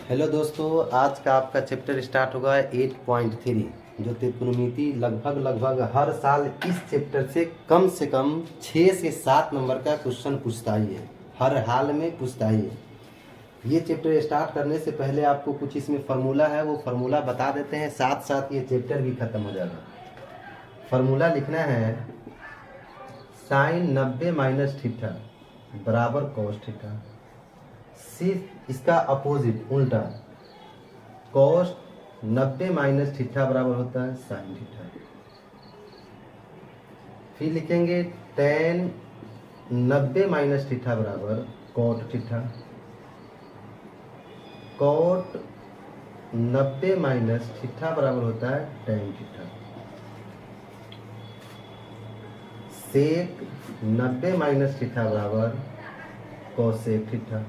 Hello दोस्तों, आज का आपका चैप्टर स्टार्ट होगा 8.3 जो त्रिकोणमिति लगभग हर साल इस चैप्टर से कम 6 से 7 नंबर का क्वेश्चन पूछता ही है, हर हाल में पूछता ही है। ये चैप्टर स्टार्ट करने से पहले आपको कुछ इसमें फार्मूला है, वो फार्मूला बता देते हैं, साथ साथ ये चैप्टर भी खत्म हो जाएगा। फार्मूला लिखना है sin 90 माइनस थीटा बराबर कॉस थीटा। सिर्फ इसका अपोजिट उल्टा कॉस 90 माइनस थीटा बराबर होता है साइन थीटा। फिर लिखेंगे tan 90 माइनस थीटा बराबर cot theta. Cot 90 minus theta बराबर होता है tan theta. Sec 90 minus theta बराबर cosec theta.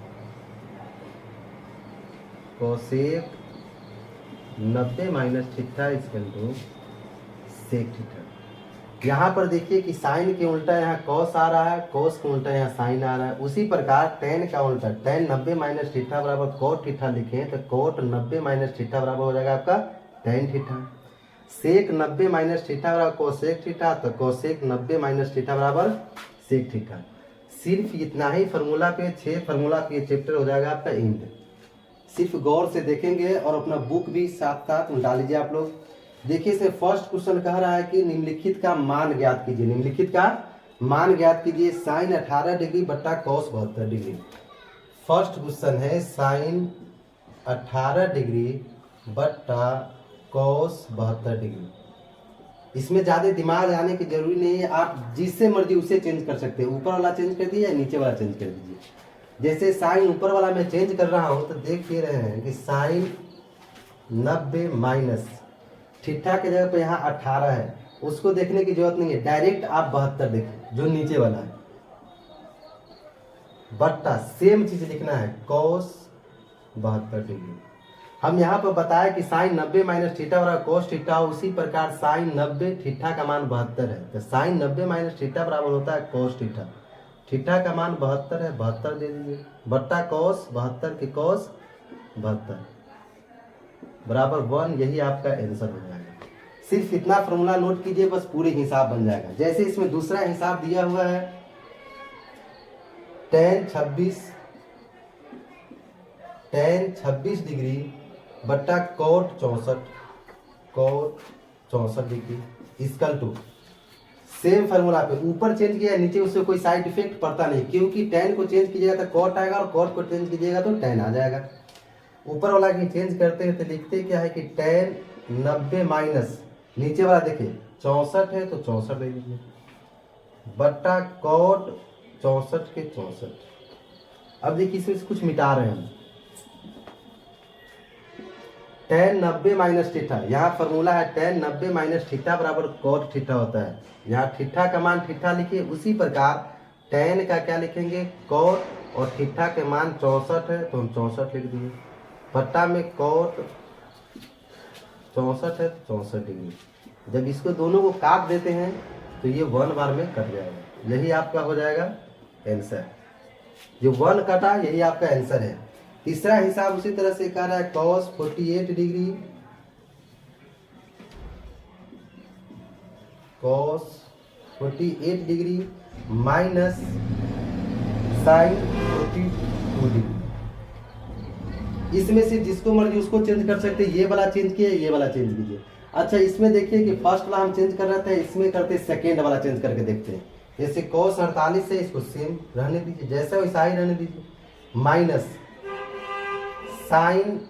Cosec 90 minus theta equal to sec theta. यहाँ पर देखिए कि साइन के उल्टा यहाँ कॉस आ रहा है, कॉस के उल्टा यहाँ साइन आ रहा है। उसी प्रकार टेन का उल्टा टेन 90 माइनस थीटा बराबर कोट थीटा लिखें तो कोट 90 माइनस थीटा बराबर हो जाएगा आपका tan theta. Sec 90 minus theta बराबर कोसेक थीटा तो कोसेक 90 माइनस थीटा बराबर सेक थीटा। सिर्फ इतना ही फार्मूला पे 6 फार्मूला पे चैप्टर हो जाएगा आपका एंड। सिर्फ गौर से देखेंगे और अपना बुक भी साथ साथ उल्टा लीजिए आप लोग। देखिए इसे फर्स्ट क्वेश्चन कह रहा है कि निम्नलिखित का मान ज्ञात कीजिए। निम्नलिखित का मान ज्ञात कीजिए साइन 18 डिग्री बट्टा कॉस 72 डिग्री। फर्स्ट क्वेश्चन है साइन 18 डिग्री बट्टा कॉस 72 डिग्री। इसमें ज़्यादा दिमाग लगाने की जरूरी नहीं है, आप जिससे मर्जी उसे चेंज कर सकते हैं। ऊपर वाला चेंज कर दीजिए या नीचे वाला चेंज कर दीजिए। जैसे साइन ऊपर वाला मैं चेंज कर रहा हूँ तो देख ही रहे हैं कि साइन 90 माइनस थीटा के जगह पे यहाँ 18 है, उसको देखने की जरूरत नहीं है, डायरेक्ट आप 72 देखिए जो नीचे वाला है बट्टा सेम चीज लिखना है कॉस 72 डिग्री। हम यहाँ पर बताया कि साइन 90 माइनस थीटा बराबर कॉस थीटा, उसी प्रकार साइन 90 थीटा का मान 72 है तो साइन 90 माइनस थीटा बराबर होता है कॉस थीटा। थीटा का मान 72 है, 72 दे दीजिए बट्टा कॉस 72 के कॉस 72 बराबर 1। यही आपका आंसर हो जाएगा। सिर्फ इतना फॉर्मूला नोट कीजिए, बस पूरे हिसाब बन जाएगा। जैसे इसमें दूसरा हिसाब दिया हुआ है tan 26 डिग्री बट्टा cot 64 degree equal to same formula पे ऊपर चेंज किया नीचे, उससे कोई साइड इफेक्ट पड़ता नहीं, क्योंकि tan को चेंज कीजिएगा तो कॉट आएगा और कॉट को चेंज कीजिएगा तो tan आ जाएगा। ऊपर वाला की चेंज करते हैं तो लिखते क्या है कि tan 90 माइनस नीचे वाला देखिए 64 है तो 64 ले लीजिए बट्टा कॉट 64 के 64। अब देखिए इसमें कुछ मिटा रहे हैं हम। tan 90 माइनस थीटा, यहाँ फार्मूला है tan 90 माइनस थीटा बराबर कॉट थीटा होता है। यहाँ थीटा का मान थीटा लिखिए, उसी प्रकार tan का क्या लिखेंगे कॉट, और थीटा के मान 64 है तो हम 64 लिख दिए बट्टा में कॉट 64 है 64 डिग्री। जब इसको दोनों को काट देते हैं तो ये 1 बार में कट जाएगा, यही आपका हो जाएगा आंसर। जो 1 कटा यही आपका आंसर है। तीसरा हिसाब उसी तरह से कर रहा है cos 48 degree, cos 48 degree minus sine 42 degree. इसमें से जिसको मर्जी उसको चेंज कर सकते हैं, ये वाला चेंज किए ये वाला चेंज कीजिए। अच्छा इसमें देखिए कि फर्स्ट वाला हम चेंज कर रहे थे, इसमें करते सेकेंड वाला चेंज करके देखते हैं। जैसे cos 48 है, इसको सेम रहने दीजिए, जैसा वैसा ही रहने दीजिए, माइनस साइन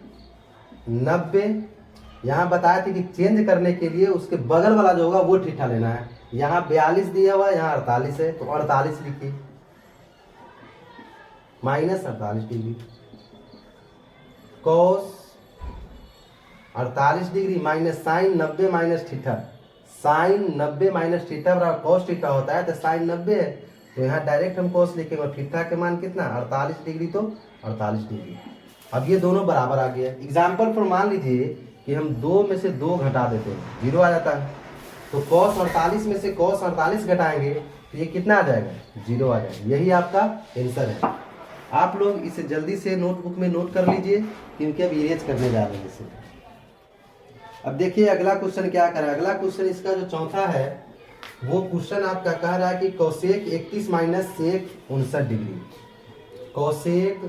90। यहाँ बताया था कि चेंज करने के लिए उसके बगल वाला जो होगा वो थीटा लेना है। यहाँ 42 दिया हुआ है, यहाँ 48 है तो 48 लिखिए minus 48 degree cos 48 degree minus sine 90 minus theta. Sine 90 minus theta बराबर cos थीटा होता है तो साइन 90 है तो यहाँ डायरेक्ट हम cos लिखेंगे और थीटा के मान कितना 48 डिग्री तो 48 डिग्री। अब ये दोनों बराबर आ गया। एग्जाम्पल पर मान लीजिए कि हम 2 में से 2 घटा देते हैं, 0 आ जाता है तो cos 48 में से cos 48 घटाएंगे तो ये कितना आ जाएगा 0 आ जाएगा। यही आपका आंसर है। आप लोग इसे जल्दी से नोटबुक में नोट कर लीजिए क्योंकि अब इरेज करने जा रहे हैं इसे। अब देखिए अगला क्वेश्चन क्या कर रहा है। अगला क्वेश्चन इसका जो चौथा है वो क्वेश्चन आपका कह रहा है कि cosec 31 minus sec 59 degree, cosec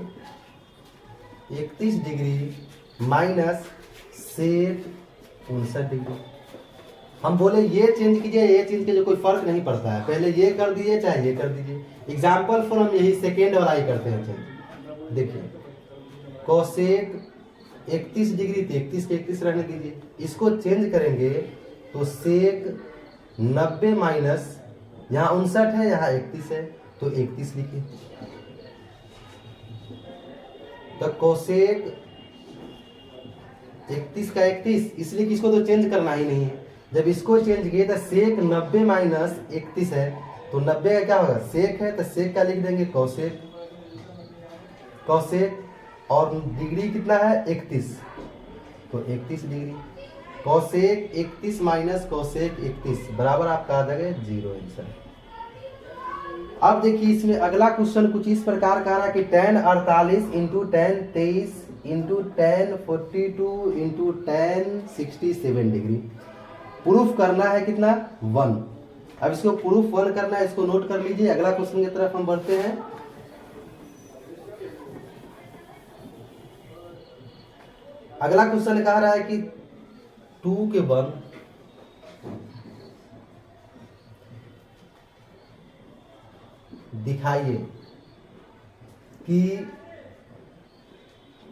31 degree minus sec 59 degree. हम बोले ये चेंज कीजिए, ये चेंज कीजिए, कोई फर्क नहीं पड़ता है, पहले ये कर दीजिए चाहे ये कर दीजिए। एग्जाम्पल फॉर हम यही सेकेंड वाला ही करते हैं चेंज। देखिए कोसेक 31 डिग्री थी, 31 के 31 रहने दीजिए, इसको चेंज करेंगे तो सेक 90 माइनस यहाँ 59 है यहाँ 31 है तो 31 लिखिए। तो कोसेक 31 का 31, इसलिए कि इसको तो चेंज करना ही नहीं है। जब इसको चेंज किए तो सेक 90 माइनस 31 है तो 90 का क्या होगा, सेक है तो सेक का लिख देंगे कोसेक, कोसेक और डिग्री कितना है 31 तो 31 डिग्री। कोसेक 31 माइनस कोसेक 31 बराबर आपका आ जाएगा 0 आंसर। अब देखिए इसमें अगला क्वेश्चन कुछ इस प्रकार का रहा कि tan 48 into tan 23 into tan 42 into tan 67 degree proof करना है कितना 1। अब इसको प्रूफ 1 करना है, इसको नोट कर लीजिए। अगला क्वेश्चन की तरफ हम बढ़ते हैं। अगला क्वेश्चन कह रहा है कि 2 के 1 दिखाइए कि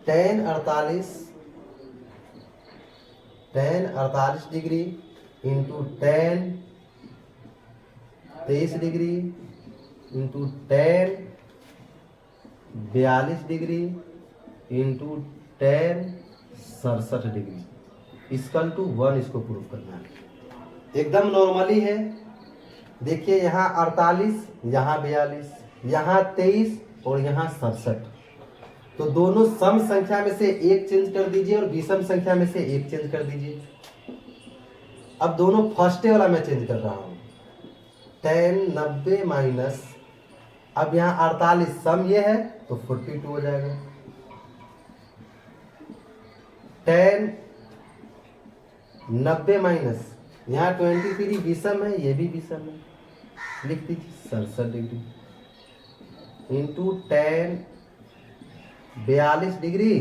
tan 48 degree into tan 23 degree into tan 42 degree into tan 67 degree equal to 1 इसको प्रूफ करना है। एकदम नॉर्मली है। देखिए यहाँ 48, यहाँ 42, यहाँ 23 और यहाँ 67, तो दोनों सम संख्या में से एक चेंज कर दीजिए और विषम संख्या में से एक चेंज कर दीजिए। अब दोनों फर्स्ट वाला मैं चेंज कर रहा हूँ। tan 90 माइनस, अब यहाँ 48 सम ये है तो 42 हो जाएगा। tan 90 माइनस यहाँ 23 विषम है, ये भी विषम है, लिख दीजिए 67 डिग्री इंटू tan 42 डिग्री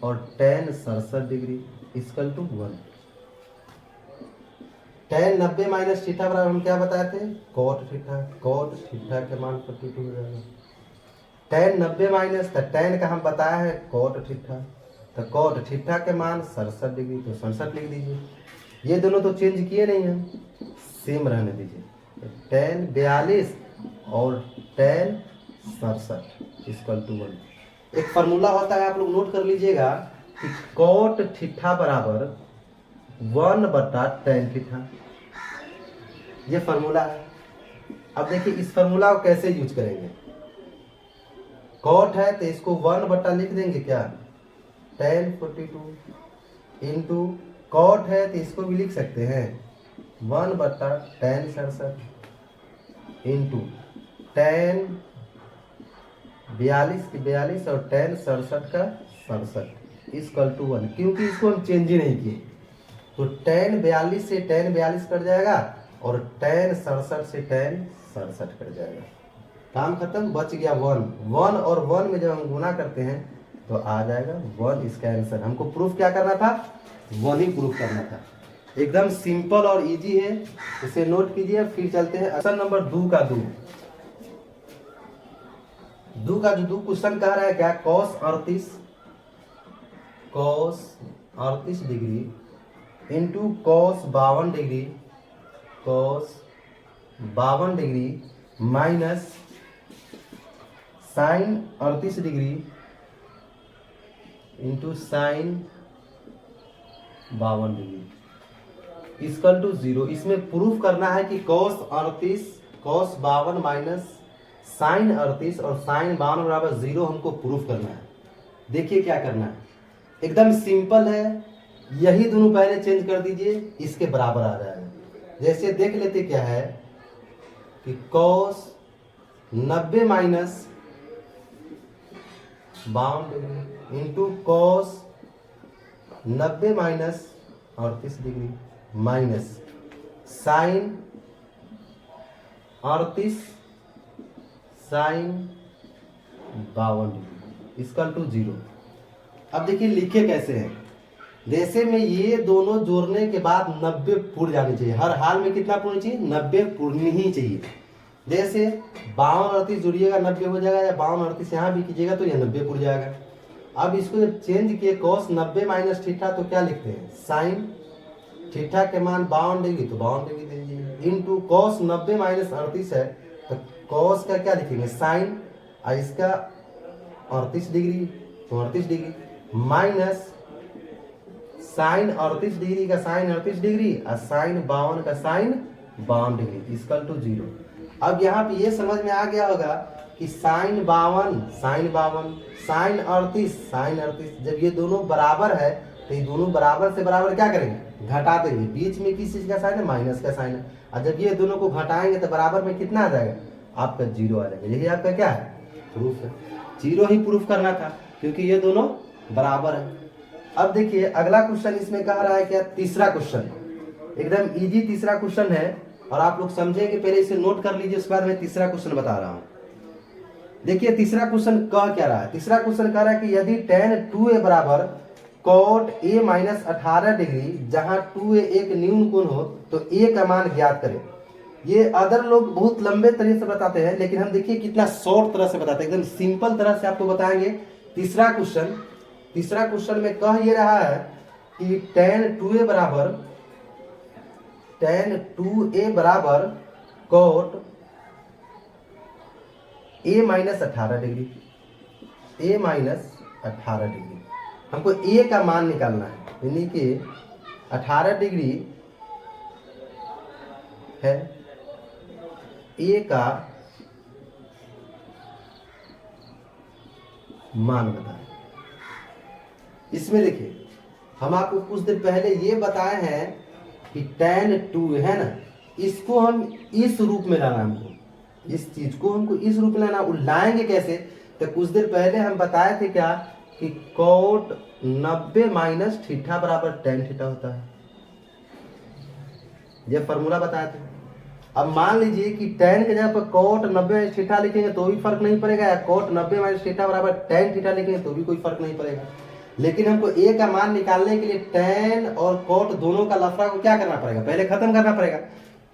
और tan 67 degree equal to 1। tan 90 minus theta बराबर हम क्या बताए थे, cot थीटा, cot थीटा के मान 42 हो जाएगा। tan 90 माइनस तो tan का हम बताया है cot थीटा, तो cot थीटा के मान 67 डिग्री तो 67 लिख दीजिए। ये दोनों तो चेंज किए नहीं हम, सेम रहने दीजिए। tan 42 और tan 67 इक्वल टू 1। एक फार्मूला होता है, आप लोग नोट कर लीजिएगा कि cot थीटा बराबर 1/tan थीटा, ये फार्मूला है। अब देखिए इस फार्मूला को कैसे यूज करेंगे। cot है तो इसको 1 लिख देंगे क्या, tan 42 इंटू cot है तो इसको भी लिख सकते हैं 1/tan 67 इंटू tan 42 की 42 और tan 67 का 67 इक्वल टू 1। क्योंकि इसको हम चेंज ही नहीं किए तो tan 42 से tan 42 कट जाएगा और tan 67 से tan 67 कट जाएगा। काम खत्म, बच गया 1 और 1 में जब हम गुना करते हैं तो आ जाएगा 1 इसका आंसर। हमको प्रूफ क्या करना था, 1 ही प्रूफ करना था। एकदम सिंपल और इजी है, इसे नोट कीजिए। फिर चलते हैं क्वेश्चन नंबर 2 का 2 का जो 2 क्वेश्चन कह रहा है क्या, cos 38 degree into cos 52 degree, cos 52 degree minus sin 38 degree into sin 52 degree equal to 0। इसमें प्रूफ करना है कि cos 52 माइनस sin 38 और sin 52 बराबर 0 हमको प्रूफ करना है। देखिए क्या करना है, एकदम सिंपल है। यही दोनों पहले चेंज कर दीजिए, इसके बराबर आ जाएगा। जैसे देख लेते क्या है कि cos 90 minus 52 degree into cos 90 minus 38 degree minus sine 38 sine 52 degree equal to 0। अब देखिए लिखे कैसे हैं, जैसे में ये दोनों जोड़ने के बाद 90 पूर्ण जानी चाहिए, हर हाल में कितना पूर्ण चाहिए, 90 पूर्ण ही चाहिए। जैसे 52 38 जुड़िएगा 90 हो जाएगा, या 52 38 यहाँ भी कीजिएगा तो यह 90 पूर्ण जाएगा। अब इसको जब चेंज किए कॉस 90 माइनस थीटा तो क्या लिखते हैं, साइन थीटा के मान 52 डिग्री तो 52 डिग्री दीजिए इंटू कॉस 90 माइनस 38 है तो कॉस का क्या लिखेंगे, साइन, और इसका 38 डिग्री तो 38 डिग्री माइनस साइन 38 डिग्री का साइन 38 डिग्री और साइन 52 का साइन 52 डिग्री इक्वल टू 0। अब यहाँ पे ये समझ में आ गया होगा कि साइन 52 साइन 52 साइन 38 साइन 38 जब ये दोनों बराबर है तो ये दोनों बराबर से बराबर क्या करेंगे, घटा देंगे। बीच में किस चीज का साइन है, माइनस का साइन है, और जब ये दोनों को घटाएंगे तो बराबर में कितना आ जाएगा, आपका 0 आ जाएगा। यही आपका क्या है, प्रूफ है। 0 ही प्रूफ करना था क्योंकि ये दोनों बराबर है। अब देखिए अगला क्वेश्चन इसमें कह रहा है क्या, तीसरा क्वेश्चन एकदम इजी तीसरा क्वेश्चन है, और आप लोग समझेंगे पहले इसे नोट कर लीजिए, उसके बाद मैं तीसरा क्वेश्चन बता रहा हूँ। देखिए तीसरा क्वेश्चन कह क्या रहा है, तीसरा क्वेश्चन कह रहा है कि यदि tan 2a बराबर cot a माइनस 18 डिग्री जहां 2a एक न्यून कोण हो तो a का मान ज्ञात करें। ये अदर लोग बहुत लंबे तरीके से बताते हैं, लेकिन हम देखिए कितना शॉर्ट तरह से बताते हैं, एकदम सिंपल तरह से आपको बताएंगे। तीसरा क्वेश्चन में कह ये रहा है कि tan 2a बराबर cot a minus 18 degree, a minus 18 degree हमको a का मान निकालना है, यानी कि 18 डिग्री है a का मान बताएं। इसमें देखिए हम आपको कुछ देर पहले ये बताए हैं कि tan 2 है ना, इसको हम इस रूप में लाना, हमको इस चीज को हमको इस रूप में लाना। लाएंगे कैसे, तो कुछ देर पहले हम बताए थे क्या कि cot 90 माइनस थीटा बराबर tan थीटा होता है, ये फॉर्मूला बताए थे। अब मान लीजिए कि tan के जगह पर cot 90 माइनस थीटा लिखेंगे तो भी फर्क नहीं पड़ेगा, या cot 90 माइनस थीटा बराबर tan थीटा लिखेंगे तो भी कोई फर्क नहीं पड़ेगा। लेकिन हमको a का मान निकालने के लिए tan और cot दोनों का लफड़ा को क्या करना पड़ेगा, पहले खत्म करना पड़ेगा।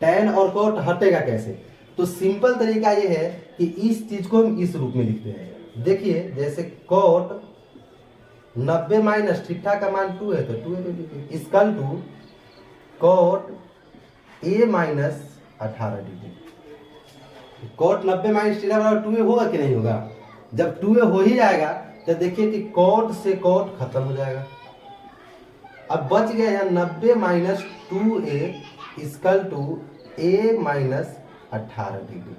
tan और cot हटेगा कैसे, तो सिंपल तरीका ये है कि इस चीज को हम इस रूप में लिखते हैं। देखिए जैसे cot 90 माइनस थीटा का मान 2 है तो 2 equal to cot a minus 18 degree. cot 90 minus theta बराबर 2a होगा कि नहीं होगा, जब 2a हो ही जाएगा तो देखिए कि cot से cot खत्म हो जाएगा। अब बच गया यहाँ 90 minus 2a equal to a minus 18 degree.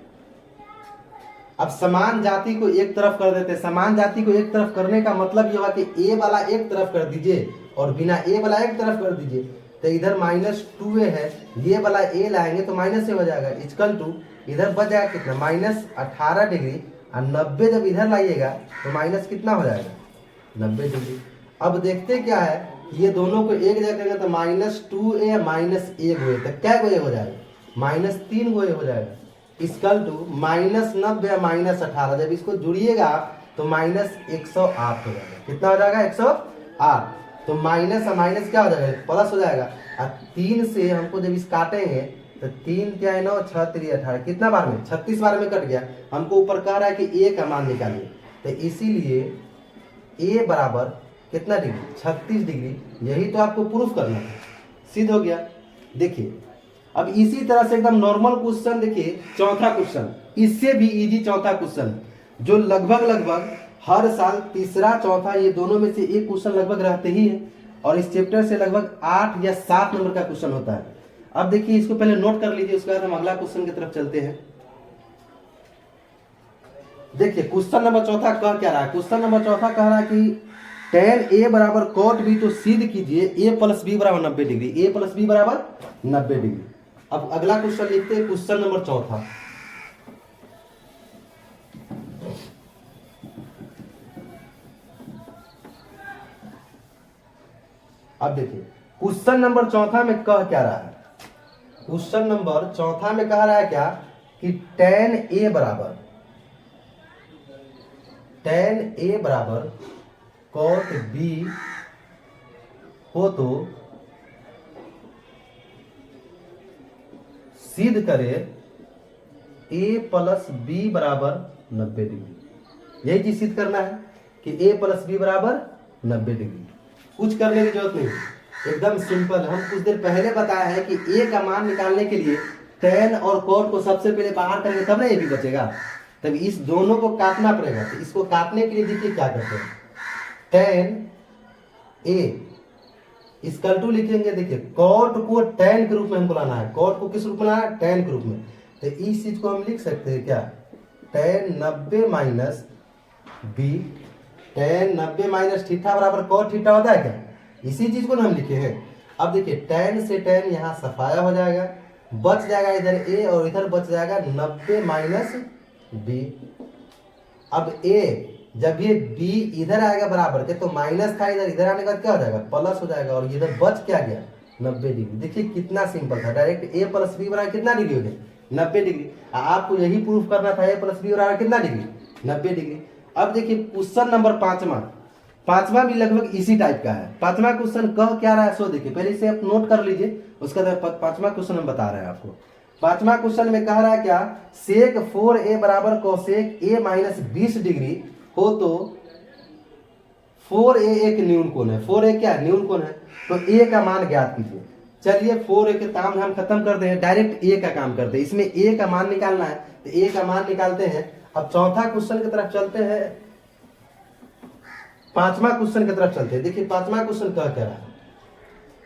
अब समान जाति को एक तरफ कर देते हैं। समान जाति को एक तरफ करने का मतलब ये हुआ कि a वाला एक तरफ कर दीजिए और बिना a वाला एक तरफ कर दीजिए, तो इधर माइनस 2a है, ये वाला a लाएंगे तो माइनस से हो जाएगा इक्वल टू इधर बच जाएगा कितना, माइनस 18 डिग्री, और 90 जब इधर लाइएगा तो माइनस कितना हो जाएगा, 90 डिग्री। अब देखते क्या है, ये दोनों को एक जगह करेंगे तो माइनस 2a माइनस 1 हुए तो क्या गो हो जाएगा, माइनस 3 गो हो जाएगा इक्वल टू माइनस 90 माइनस 18। जब इसको जुड़िएगा तो माइनस 108 हो जाएगा, कितना हो जाएगा 108। तो माइनस और माइनस क्या हो जाएगा, प्लस हो जाएगा। और 3 से हमको जब इस काटेंगे तो 3 क्या है 9 6 3 18, कितना बार में 36 बार में कट गया। हमको ऊपर कह रहा है कि a का मान निकालिए, तो इसीलिए a बराबर कितना डिग्री, 36 डिग्री। यही तो आपको प्रूफ करना है, सिद्ध हो गया। देखिए अब इसी तरह से एकदम नॉर्मल क्वेश्चन देखिए, चौथा क्वेश्चन इससे भी इजी चौथा क्वेश्चन, जो लगभग हर साल तीसरा चौथा ये दोनों में से एक क्वेश्चन लगभग रहते ही है, और इस चैप्टर से लगभग 8 या 7 नंबर का क्वेश्चन होता है। अब देखिए इसको पहले नोट कर लीजिए, उसके बाद हम अगला क्वेश्चन की तरफ चलते हैं। देखिए क्वेश्चन नंबर चौथा कह क्या रहा है, क्वेश्चन नंबर चौथा कह रहा है कि tan a बराबर cot b, तो सिद्ध कीजिए a प्लस बी बराबर 90 डिग्री, a प्लस बी बराबर 90 डिग्री। अब अगला क्वेश्चन लिखते हैं, क्वेश्चन नंबर चौथा। अब देखिए क्वेश्चन नंबर चौथा में कह क्या रहा है, क्वेश्चन नंबर चौथा में कह रहा है क्या कि tan A बराबर cot B हो तो सिद्ध करे A प्लस बी बराबर 90 डिग्री। यही चीज सिद्ध करना है कि A प्लस बी बराबर 90 डिग्री। कुछ करने की जरूरत नहीं, एकदम सिंपल। हम कुछ देर पहले बताया है कि A का मान निकालने के लिए tan और cot को सबसे पहले बाहर करेंगे तब ना ये भी बचेगा, तब इस दोनों को काटना पड़ेगा। तो इसको काटने के लिए देखिए क्या करते हैं, tan A इसकल टू लिखेंगे। देखिए cot को tan के रूप में हमको लाना है, cot को किस रूप में लाना है, tan के रूप में। तो इस चीज को हम लिख सकते हैं क्या, tan 90 minus B, tan 90 minus theta बराबर cot थीटा होता है क्या, इसी चीज को हम लिखे हैं। अब देखिए tan से tan यहाँ सफाया हो जाएगा, बच जाएगा इधर a और इधर बच जाएगा 90 माइनस बी। अब a जब ये b इधर आएगा बराबर के तो माइनस था, इधर इधर आने के बाद क्या हो जाएगा, प्लस हो जाएगा, और इधर बच क्या गया 90 डिग्री। देखिए कितना सिंपल था, डायरेक्ट a प्लस बी बराबर कितना डिग्री हो गया 90 डिग्री। आपको यही प्रूफ करना था a प्लस बी बराबर कितना डिग्री 90 डिग्री। अब देखिए क्वेश्चन नंबर पांचवा भी लगभग इसी टाइप का है। पांचवा क्वेश्चन कह क्या रहा है सो देखिए, पहले इसे आप नोट कर लीजिए, उसके बाद पांचवा क्वेश्चन हम बता रहे हैं आपको। पांचवा क्वेश्चन में कह रहा है क्या, सेक 4a बराबर कोसेक a माइनस 20 डिग्री हो तो 4a एक न्यून कोण है। 4a क्या न्यून कोण है, तो a का मान ज्ञात कीजिए। चलिए 4a के काम हम खत्म करते हैं, डायरेक्ट a का काम करते हैं। इसमें a का मान निकालना है तो a का मान निकालते हैं। अब चौथा क्वेश्चन की तरफ चलते हैं, पांचवा क्वेश्चन की तरफ चलते हैं। देखिए पांचवा क्वेश्चन कह क्या रहा है,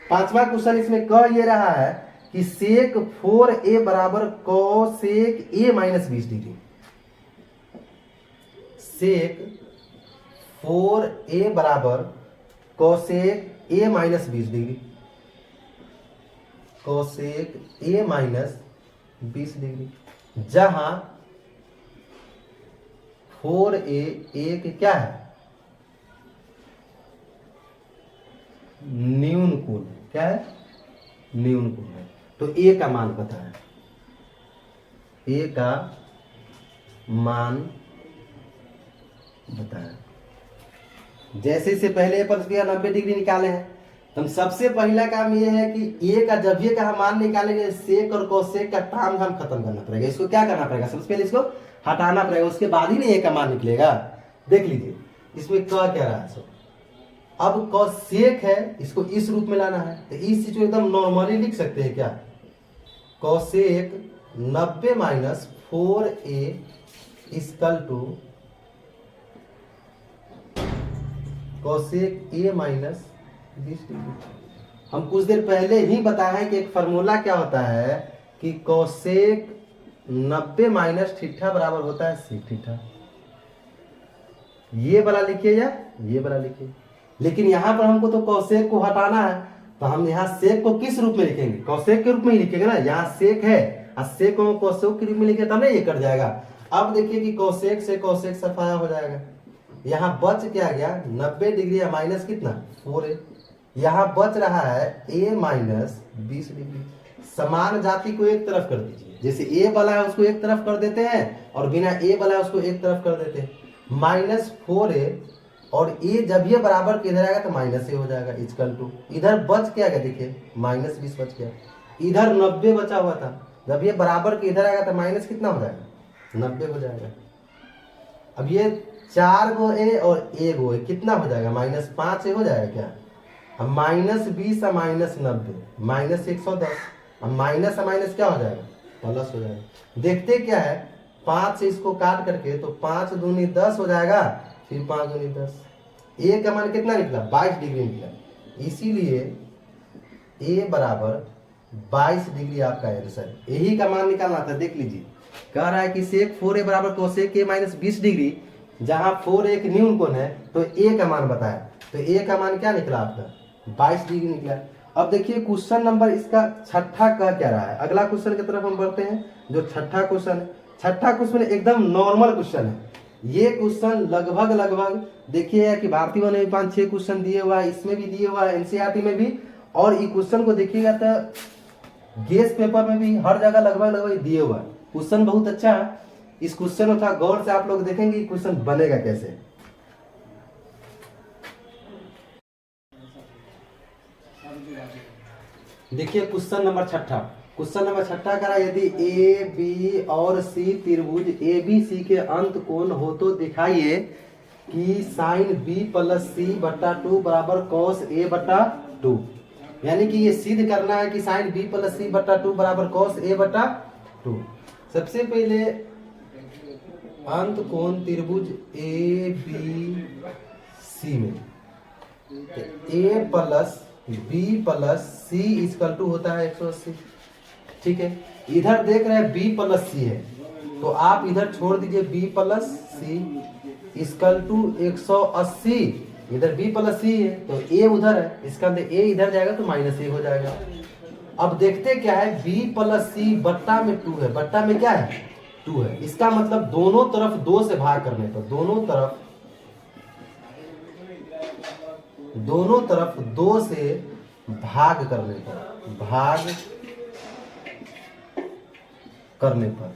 पांचवा क्वेश्चन इसमें कह ये रहा है कि सेक 4a बराबर cosec a minus 20 degree. Sec 4a बराबर cosec a minus 20 degree, cosec a minus 20 degree, जहां 4a एक क्या है, न्यून कोण। क्या है, न्यून कोण है। तो a का मान पता है, a का मान बताया। जैसे से पहले a प्लस बी 90 डिग्री निकाले हैं, तो हम सबसे पहला काम ये है कि a का जब ये का मान निकालेंगे सेक और कोसेक का काम हम खत्म करना पड़ेगा। इसको क्या करना पड़ेगा, सबसे पहले इसको हटाना पड़ेगा, उसके बाद ही नहीं a का मान निकलेगा। देख लीजिए इसमें क्या कह रहा है सो, अब कोसेक है इसको इस रूप में लाना है, तो इस चीज को एकदम नॉर्मली लिख सकते हैं क्या, cosec 90 minus 4a equal to cosec a minus 20 degree. हम कुछ देर पहले ही बताया कि एक फार्मूला क्या होता है कि कोसेक 90 माइनस थीटा बराबर होता है सेक थीटा। ये वाला लिखिए या ये वाला लिखिए, लेकिन यहां पर हमको तो कोसेक को हटाना है, तो हम यहाँ सेक को किस रूप में लिखेंगे, कोसेक के रूप में ही लिखेंगे ना। यहाँ सेक है और सेक को कोसेक के रूप में लिखे तब ना ये कट जाएगा। अब देखिए कि कोसेक से कोसेक सफाया हो जाएगा, यहाँ बच क्या गया 90 डिग्री या माइनस कितना 4a, यहाँ बच रहा है a माइनस 20 डिग्री। समान जाति को एक तरफ कर दीजिए, जैसे a वाला है उसको एक तरफ कर देते हैं और बिना a वाला है उसको एक तरफ कर देते हैं। माइनस 4a और a जब ये बराबर के इधर आएगा तो माइनस a हो जाएगा इक्वल टू, इधर बच क्या गया देखिए माइनस 20 बच गया, इधर 90 बचा हुआ था, जब ये बराबर के इधर आएगा तो माइनस कितना हो जाएगा 90 हो जाएगा। अब ये 4 गो a और a गो a कितना हो जाएगा माइनस 5a हो जाएगा क्या। अब माइनस 20 और माइनस 90 माइनस 110, अब माइनस माइनस क्या हो जाएगा प्लस हो जाएगा। देखते क्या है 5 से इसको काट करके तो 5 दूनी 10 हो जाएगा, फिर 5 दूनी 10, a का मान कितना निकला 22 डिग्री निकला, इसीलिए a बराबर 22 डिग्री आपका आंसर। यही का मान निकालना था। देख लीजिए कह रहा है कि सेक 4a बराबर कोसेक a माइनस 20 डिग्री, जहां 4 एक न्यून कोण है तो a का मान बताया, तो a का मान क्या निकला आपका 22 डिग्री निकला। अब देखिए क्वेश्चन नंबर इसका छठा कह क्या रहा है। अगला क्वेश्चन की तरफ हम बढ़ते हैं, जो छठा क्वेश्चन है। छठा क्वेश्चन एकदम नॉर्मल क्वेश्चन है, ये क्वेश्चन लगभग देखिए कि भारतीय वन में 5-6 क्वेश्चन दिए हुआ है, इसमें भी दिए हुआ है, एनसीईआरटी में भी, और ये क्वेश्चन को देखिएगा तो गेस पेपर में भी हर जगह लगभग दिए हुआ है। क्वेश्चन बहुत अच्छा है। इस क्वेश्चन को थोड़ा गौर से आप लोग देखेंगे क्वेश्चन बनेगा कैसे। देखिए क्वेश्चन नंबर 6। क्वेश्चन नंबर 6 कह रहा है यदि ए बी और सी त्रिभुज ए बी सी के अंत कोण हो तो दिखाइए कि साइन बी प्लस सी बट्टा 2 बराबर कॉस ए बट्टा 2। यानी कि ये सिद्ध करना है कि साइन बी प्लस सी बट्टा 2 बराबर कॉस ए बट्टा 2। सबसे पहले अंत कोण त्रिभुज ए बी सी में A plus B plus C equal to होता है 180। ठीक है, इधर देख रहे हैं बी प्लस सी है, तो आप इधर छोड़ दीजिए B plus C equal to 180। इधर बी प्लस सी है तो ए उधर है, इसका अंदर ए इधर जाएगा तो माइनस ए हो जाएगा। अब देखते क्या है, बी प्लस सी बट्टा में 2 है, बट्टा में क्या है 2 है। इसका मतलब दोनों तरफ 2 से भाग करने पर, दोनों तरफ 2 से भाग करने पर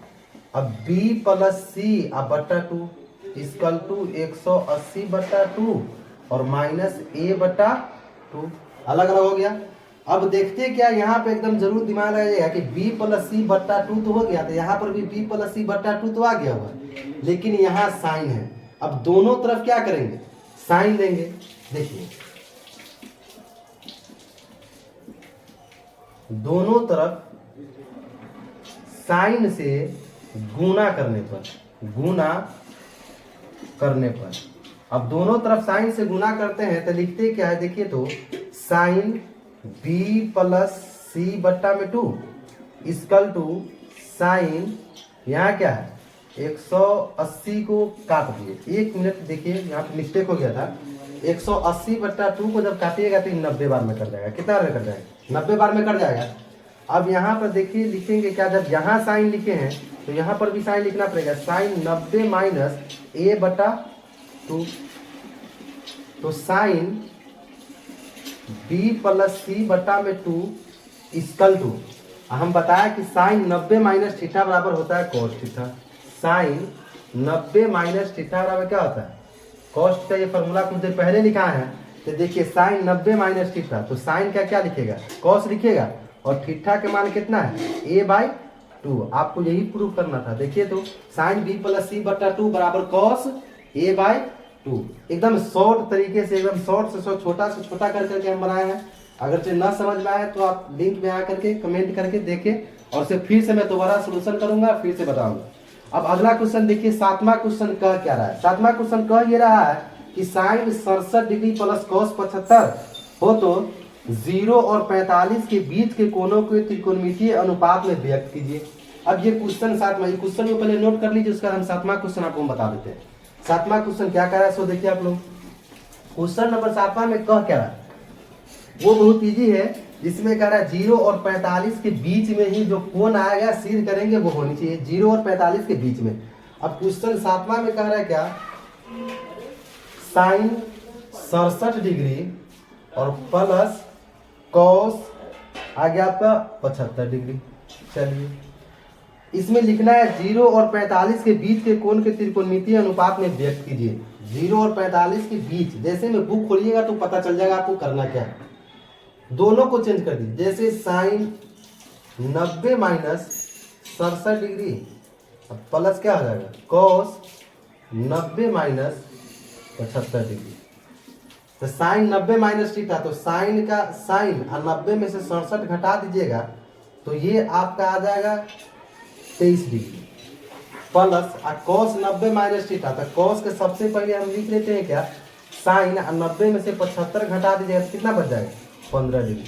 अब b प्लस सी अब बट्टा 2 इक्वल टू 180 बट्टा 2 और माइनस a बट्टा 2 अलग अलग हो गया। अब देखते क्या, यहाँ पे एकदम जरूर दिमाग लगाइएगा कि b प्लस सी बट्टा 2 तो हो गया, तो यहाँ पर भी b प्लस सी बट्टा 2 तो आ गया हुआ, लेकिन यहाँ साइन है। अब दोनों तरफ क्या करेंगे, साइन लेंगे। देखिए दोनों तरफ साइन से गुना करने पर अब दोनों तरफ साइन से गुना करते हैं तो लिखते क्या है, देखिए तो साइन b प्लस सी बट्टा में 2 इक्वल टू साइन, यहाँ क्या है 180 को काट दिए, 1 मिनट देखिए यहाँ पे मिस्टेक हो गया था। 180 बट्टा 2 को जब काटिएगा तो 90 बार में कट जाएगा। कितना बार में कट जाएगा, 90 बार में कट जाएगा। अब यहाँ पर देखिए लिखेंगे क्या, जब यहाँ साइन लिखे हैं तो यहाँ पर भी साइन लिखना पड़ेगा, साइन 90 माइनस ए बटा 2, तो साइन बी प्लस सी बटा में 2 इक्वल टू, हम बताया कि साइन 90 माइनस थीटा बराबर होता है cos theta. Sine 90 minus theta बराबर क्या होता है कॉस थीटा। ये फॉर्मूला कुछ देर पहले लिखा है, तो देखिए साइन 90 माइनस थीटा, तो साइन का क्या लिखेगा कॉस लिखेगा, और थीटा के मान कितना है a/2। आपको यही प्रूव करना था। देखिए तो साइन b प्लस सी बट्टा 2 बराबर कॉस a/2। एकदम शॉर्ट तरीके से, एकदम शॉर्ट से छोटा कर करके हम बनाए हैं। अगर जो ना समझ में आए तो आप लिंक में आकर के कमेंट करके देखें, और से फिर से मैं दोबारा सोल्यूशन करूंगा, फिर से बताऊंगा। अब अगला क्वेश्चन देखिए, 7वां क्वेश्चन कह क्या रहा है। 7वां क्वेश्चन कह ये रहा है कि साइन 67 डिग्री प्लस कॉस 75 हो तो 0 और 45 के बीच के कोणों को त्रिकोणमितीय अनुपात में व्यक्त कीजिए। अब ये क्वेश्चन 7वां, ये क्वेश्चन को पहले नोट कर लीजिए, उसका हम 7वां क्वेश्चन आपको बता देते हैं। 7वां क्वेश्चन क्या कह रहा है, सो देखिए आप लोग। क्वेश्चन नंबर 7वां में कह क्या रहा है, वो बहुत इजी है, जिसमें कह रहा है 0 और 45 के बीच में ही जो कोण आएगा सिद्ध करेंगे वो होनी चाहिए 0 और 45 के बीच में। अब क्वेश्चन 7वां में कह रहा है क्या, साइन 67 डिग्री और प्लस कॉस आ गया आपका 75 डिग्री। चलिए इसमें लिखना है 0 और 45 के बीच के कोण के त्रिकोणमितीय अनुपात में व्यक्त कीजिए। 0 और 45 के बीच, जैसे में बुक खोलिएगा तो पता चल जाएगा आपको करना क्या है। दोनों को चेंज कर दीजिए, जैसे साइन 90 माइनस 67 डिग्री प्लस क्या हो जाएगा कॉस 90 माइनस 75 डिग्री। तो साइन 90 माइनस थीटा, तो साइन का साइन और 90 में से 67 घटा दीजिएगा तो ये आपका आ जाएगा 23 degree, plus cos 90 minus theta, तो कॉस के सबसे पहले हम लिख लेते हैं क्या, साइन 90 में से 75 घटा दीजिएगा तो कितना बच जाएगा 15 डिग्री।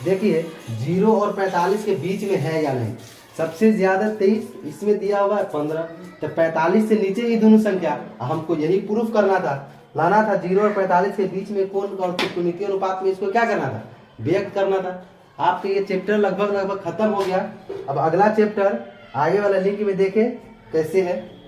देखिए 0 और 45 के बीच में है या नहीं, सबसे ज्यादा 23, इसमें दिया हुआ है 15, तो 45 से नीचे ये दोनों संख्या, हमको यही प्रूफ करना था, लाना था 0 और 45 के बीच में कोण और त्रिकोणमितीय अनुपात में इसको क्या करना था, व्यक्त करना था। आपका ये चैप्टर लगभग खत्म हो गया। अब अगला चैप्टर आगे वाला लिंक में देखें कैसे है।